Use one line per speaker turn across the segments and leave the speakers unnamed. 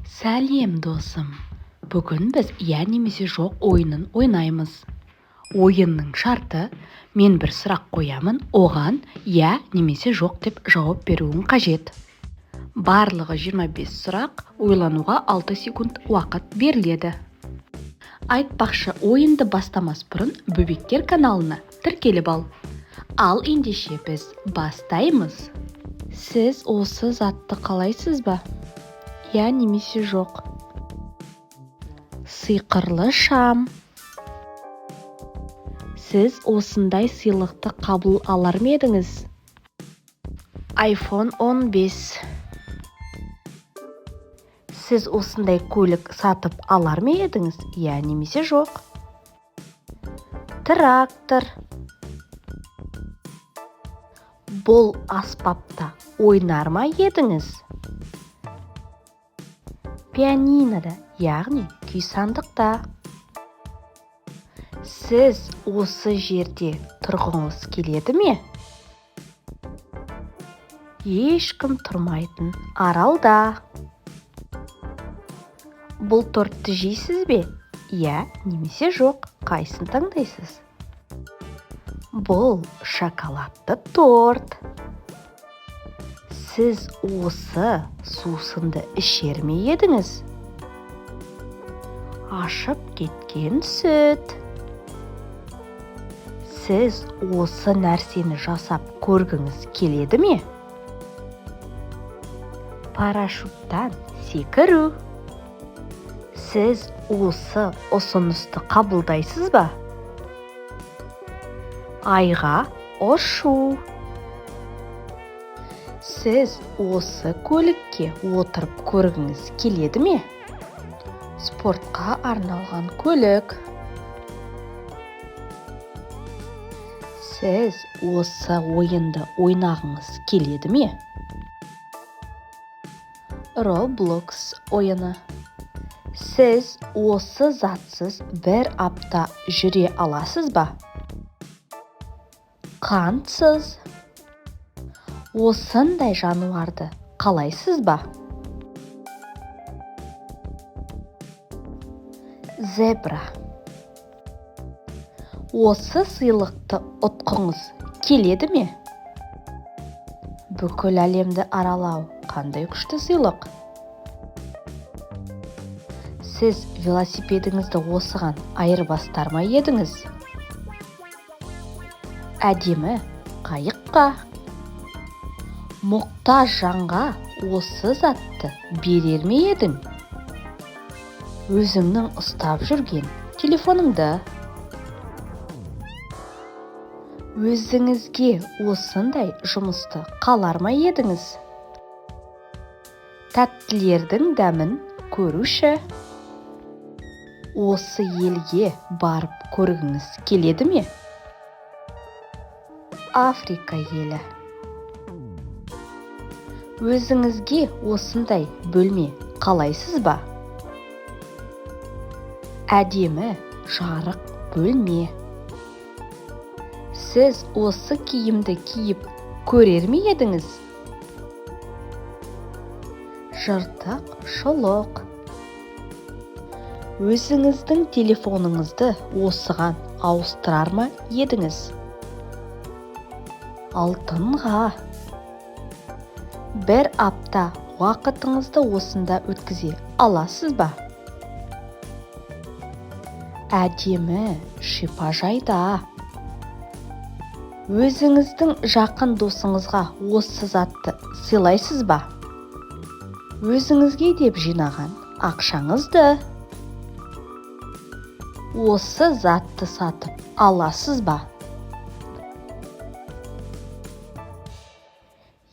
Сәлем досым. Бүгін біз иә немесе жоқ ойынын ойнаймыз. Ойынның шарты: мен бір сұрақ қоямын, оған иә немесе жоқ деп жауап беруің қажет. Барлығы 25 сұрақ, ойлануға 6 секунд уақыт беріледі. Айтпақшы, ойынды бастамас бұрын Бөбектер каналына тіркеліп ал. Ал ендеше біз бастаймыз. Сіз осы затты қалайсыз ба? Я немесе жоқ? Сиқырлы шам. Сіз осындай сыйлықты қабыл алар ма едіңіз? iPhone 15. Сіз осындай көлік сатып алар ма едіңіз? Я немесе жоқ? Трактор. Бұл аспапта ойнар ма едіңіз? Пианинода, яғни күй сандықта. Сіз осы жерде тұрғыңыз келеді ме? Ешкім тұрмайтын аралда. Бұл тортты жейсіз бе? Я немесе жоқ? Қайсын таңдайсыз? Бұл шоколадты торт. Сіз осы сусынды ішер ме едіңіз? Ашып кеткен сүт. Сіз осы нәрсені жасап көргіңіз келеді ме? Парашюттан секіру. Сіз осы ұсынысты қабылдайсыз ба? Айға ұшу. Сіз осы көлікке отырып көргіңіз келеді ме? Спортқа арналған көлік. Сіз осы ойынды ойнағыңыз келеді ме? Roblox ойыны. Сіз осы затсыз бір апта жүре аласыз ба? Қантсыз. Осындай жануарды қалайсыз ба? Зебра. Осы сыйлықты ұтқыңыз келеді ме? Бүкіл әлемді аралау қандай күшті сыйлық? Сіз велосипедіңізді осыған айырбастар ма едіңіз? Әдемі қайыққа. Мұқтаж жанға осы затты берер ме едің? Өзіңнің ұстап жүрген телефоныңды. Өзіңізге осындай жұмысты қалар ма едіңіз? Тәттілердің дәмін көруші. Осы елге барып көргіңіз келеді ме? Африка елі. Өзіңізге осындай бөлме қалайсыз ба? Әдемі жарық бөлме. Сіз осы киімді киіп көрер ме едіңіз? Жыртық шұлық. Өзіңіздің телефоныңызды осыған ауыстырар ма едіңіз? Алтынға. Бір апта уақытыңызды осында өткізе аласыз ба? Әдемі шипажайда. Өзіңіздің жақын досыңызға осы затты сыйлайсыз ба? Өзіңізге деп жинаған ақшаңызды. Осы затты сатып аласыз ба?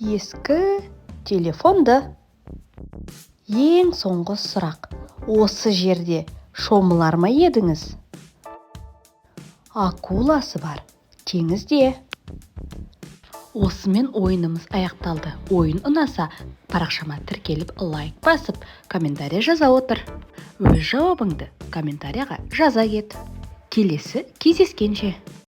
Ескі телефонды. Ең соңғы сұрақ: осы жерде шомылар ма едіңіз? Акуласы бар теңізде. Осымен ойынымыз аяқталды. Ойын ұнаса, парақшама тіркеліп лайк басып, комментария жаза отыр. Өз жауабыңды комментарияға жаза кет. Келесі кездескенше.